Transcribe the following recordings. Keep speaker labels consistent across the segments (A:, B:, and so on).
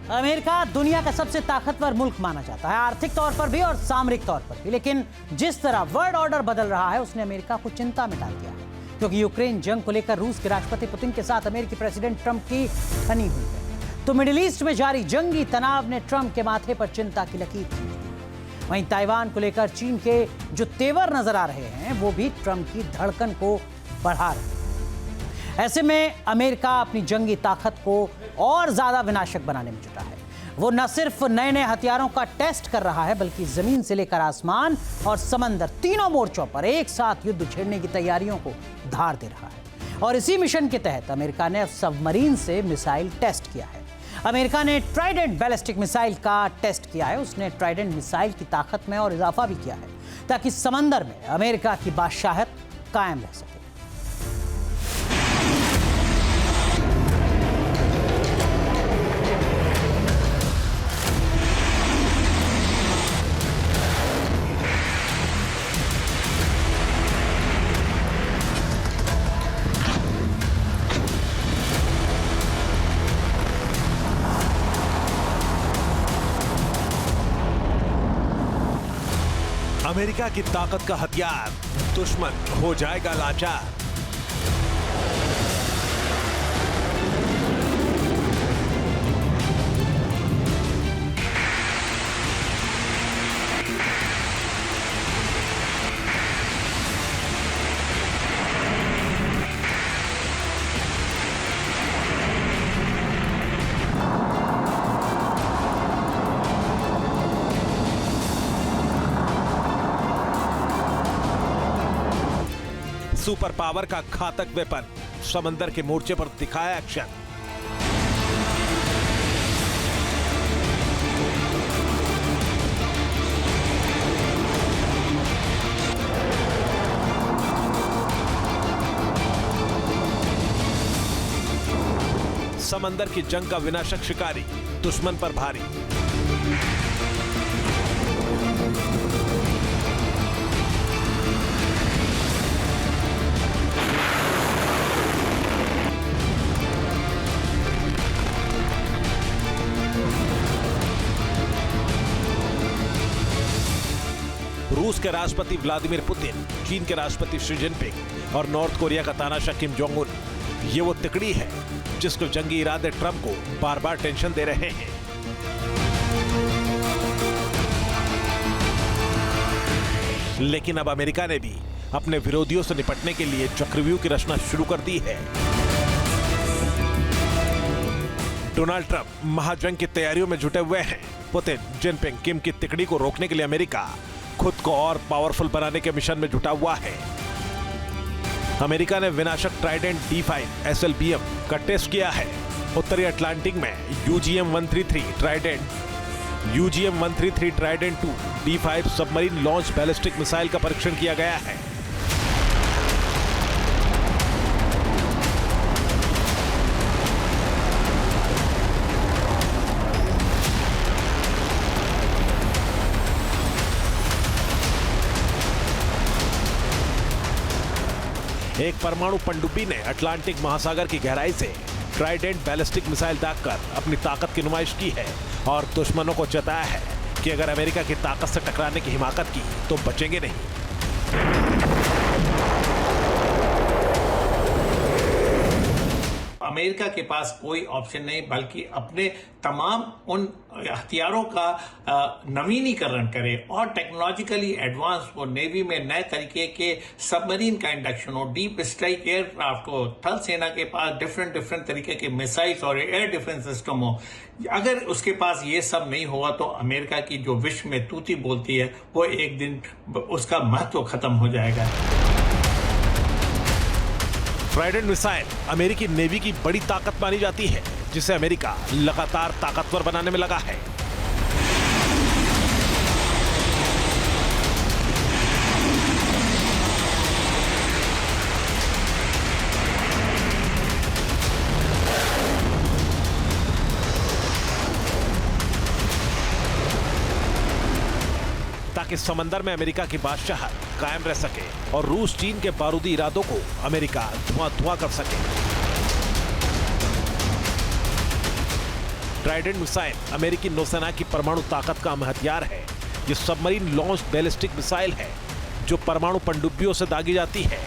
A: America दुनिया का सबसे ताकतवर मुल्क माना जाता है, आर्थिक तौर पर भी और सामरिक तौर पर भी। लेकिन जिस तरह वर्ल्ड ऑर्डर बदल रहा है उसने अमेरिका को चिंता में डाल दिया है, क्योंकि यूक्रेन जंग को लेकर रूस के राष्ट्रपति पुतिन के साथ अमेरिकी प्रेसिडेंट ट्रंप की ठनी हुई है। तो मिडिल ईस्ट में जारी जंगी तनाव ने ट्रंप के माथे पर चिंता की लकीर खींच दी। वहीं ताइवान को लेकर चीन के जो तेवर नजर आ रहे हैं वो भी ट्रंप की धड़कन को बढ़ा रहे हैं। ऐसे में अमेरिका अपनी जंगी ताकत को और ज्यादा विनाशक बनाने में जुटा है। वो न सिर्फ नए नए हथियारों का टेस्ट कर रहा है, बल्कि जमीन से लेकर आसमान और समंदर तीनों मोर्चों पर एक साथ युद्ध छेड़ने की तैयारियों को धार दे रहा है। और इसी मिशन के तहत अमेरिका ने सबमरीन से मिसाइल टेस्ट किया है। अमेरिका ने ट्राइडेंट बैलिस्टिक मिसाइल का टेस्ट किया है। उसने ट्राइडेंट मिसाइल की ताकत में और इजाफा भी किया है, ताकि समंदर में अमेरिका की बादशाहत कायम रह सके।
B: अमेरिका की ताकत का हथियार दुश्मन हो जाएगा लाचार। सुपर पावर का घातक वेपन समंदर के मोर्चे पर दिखाया एक्शन। समंदर की जंग का विनाशक शिकारी दुश्मन पर भारी। रूस के राष्ट्रपति व्लादिमीर पुतिन, चीन के राष्ट्रपति शी जिनपिंग और नॉर्थ कोरिया का तानाशाह किम जोंग उन, ये वो तिकड़ी है जिसको जंगी इरादे ट्रंप को बार बार टेंशन दे रहे हैं। लेकिन अब अमेरिका ने भी अपने विरोधियों से निपटने के लिए चक्रव्यूह की रचना शुरू कर दी है। डोनाल्ड ट्रंप महाजंग की तैयारियों में जुटे हुए हैं। पुतिन, जिनपिंग, किम की तिकड़ी को रोकने के लिए अमेरिका खुद को और पावरफुल बनाने के मिशन में जुटा हुआ है। अमेरिका ने विनाशक ट्राइडेंट D5 SLBM का टेस्ट किया है। उत्तरी अटलांटिक में UGM-133 Trident 2 D5 submarine launch ballistic missile का परीक्षण किया गया है। एक परमाणु पनडुब्बी ने अटलांटिक महासागर की गहराई से ट्राइडेंट बैलिस्टिक मिसाइल दागकर अपनी ताकत की नुमाइश की है और दुश्मनों को चेताया है कि अगर अमेरिका की ताकत से टकराने की हिमाकत की तो बचेंगे नहीं।
C: अमेरिका के पास कोई ऑप्शन नहीं, बल्कि अपने तमाम उन हथियारों का नवीनीकरण करे और टेक्नोलॉजिकली एडवांस हो। नेवी में नए तरीके के सबमरीन का इंडक्शन हो, डीप स्ट्राइक एयरक्राफ्ट हो, थल सेना के पास डिफरेंट तरीके के मिसाइल्स और एयर डिफेंस सिस्टम हो। अगर उसके पास ये सब नहीं होगा तो अमेरिका की जो विश्व में तूती बोलती है वो एक दिन उसका महत्व खत्म हो जाएगा।
B: ट्राइडेंट मिसाइल अमेरिकी नेवी की बड़ी ताकत मानी जाती है, जिसे अमेरिका लगातार ताकतवर बनाने में लगा है। ताकि समंदर में अमेरिका की बादशाहत कायम रह सके और रूस चीन के बारूदी इरादों को अमेरिका धुआं धुआं कर सके। ट्राइडेंट मिसाइल अमेरिकी नौसेना की परमाणु ताकत का अहम हथियार है। ये सबमरीन लॉन्च बैलिस्टिक मिसाइल है जो परमाणु पनडुब्बियों से दागी जाती है।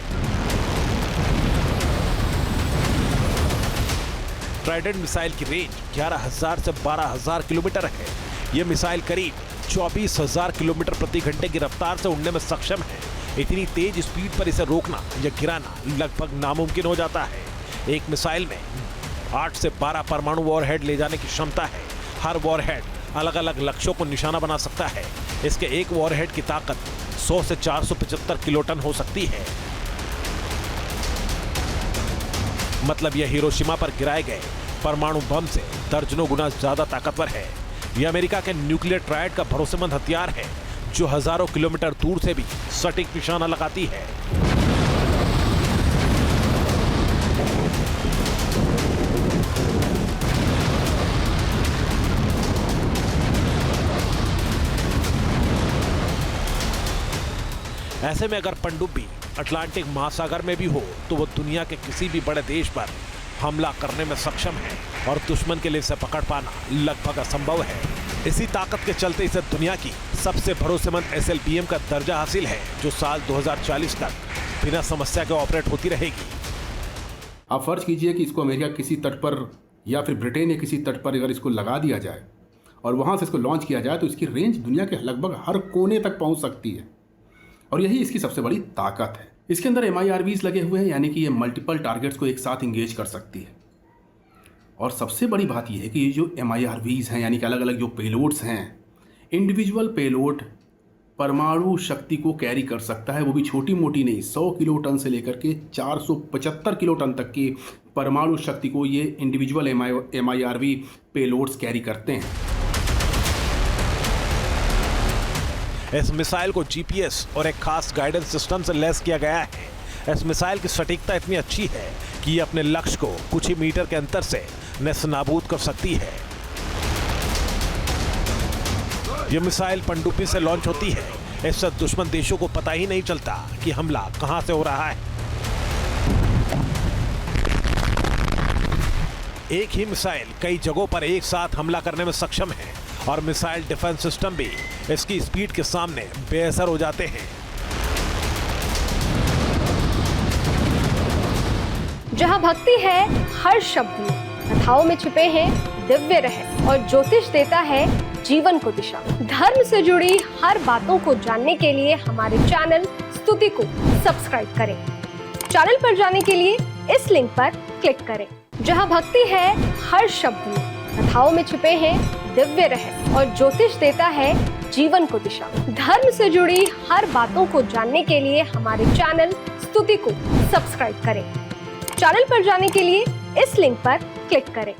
B: ट्राइडेंट मिसाइल की रेंज 11,000 से 12,000 किलोमीटर है। यह मिसाइल करीब 24,000 किलोमीटर प्रति घंटे की रफ्तार से उड़ने में सक्षम है। इतनी तेज स्पीड पर इसे रोकना या गिराना लगभग नामुमकिन हो जाता है। एक मिसाइल में 8 से 12 परमाणु वॉरहेड ले जाने की क्षमता है। हर वॉरहेड अलग अलग लक्ष्यों को निशाना बना सकता है। इसके एक वॉरहेड की ताकत 100 से 475 किलोटन हो सकती है। मतलब यह हिरोशिमा पर गिराए गए परमाणु बम से दर्जनों गुना ज्यादा ताकतवर है। यह अमेरिका के न्यूक्लियर ट्रायड का भरोसेमंद हथियार है जो हजारों किलोमीटर दूर से भी सटीक निशाना लगाती है। ऐसे में अगर पनडुब्बी अटलांटिक महासागर में भी हो तो वो दुनिया के किसी भी बड़े देश पर हमला करने में सक्षम है और दुश्मन के लिए इसे पकड़ पाना लगभग असंभव है। इसी ताकत के चलते इसे दुनिया की सबसे भरोसेमंद SLBM का दर्जा हासिल है जो साल 2040 तक बिना समस्या के ऑपरेट होती रहेगी।
D: आप फर्ज कीजिए कि इसको अमेरिका किसी तट पर या फिर ब्रिटेन या किसी तट पर अगर इसको लगा दिया जाए और वहाँ से इसको लॉन्च किया जाए तो इसकी रेंज दुनिया के लगभग हर कोने तक पहुँच सकती है और यही इसकी सबसे बड़ी ताकत है। इसके अंदर MIRVs लगे हुए हैं, यानी कि ये मल्टीपल टारगेट्स को एक साथ इंगेज कर सकती है। और सबसे बड़ी बात यह है कि ये जो MIRVs हैं, यानी कि अलग अलग जो पेलोड्स हैं, इंडिविजुअल पेलोड परमाणु शक्ति को कैरी कर सकता है, वो भी छोटी मोटी नहीं। 100 किलोटन से लेकर के 475 किलोटन तक की परमाणु शक्ति को ये इंडिविजुअल MIRV पेलोड्स कैरी करते हैं।
B: इस मिसाइल को GPS और एक खास गाइडेंस सिस्टम से लैस किया गया है। इस मिसाइल की सटीकता इतनी अच्छी है कि ये अपने लक्ष्य को कुछ ही मीटर के अंतर से नेस्तनाबूद कर सकती है। यह मिसाइल पनडुब्बी से लॉन्च होती है। इससे दुश्मन देशों को पता ही नहीं चलता कि हमला कहां से हो रहा है। एक ही मिसाइल कई जगहों पर एक साथ हमला करने में सक्षम है और मिसाइल डिफेंस सिस्टम भी इसकी स्पीड के सामने बेअसर हो जाते हैं।
E: जहां भक्ति है हर शब्द में, कथाओं में छुपे हैं दिव्य रहस्य और ज्योतिष देता है जीवन को दिशा। धर्म से जुड़ी हर बातों को जानने के लिए हमारे चैनल स्तुति को सब्सक्राइब करें। चैनल पर जाने के लिए इस लिंक पर क्लिक करें। जहां भक्ति है हर शब्द में, कथाओं में छुपे हैं दिव्य रहस्य और ज्योतिष देता है जीवन को दिशा। धर्म से जुड़ी हर बातों को जानने के लिए हमारे चैनल स्तुति को सब्सक्राइब करें। चैनल पर जाने के लिए इस लिंक पर क्लिक करें।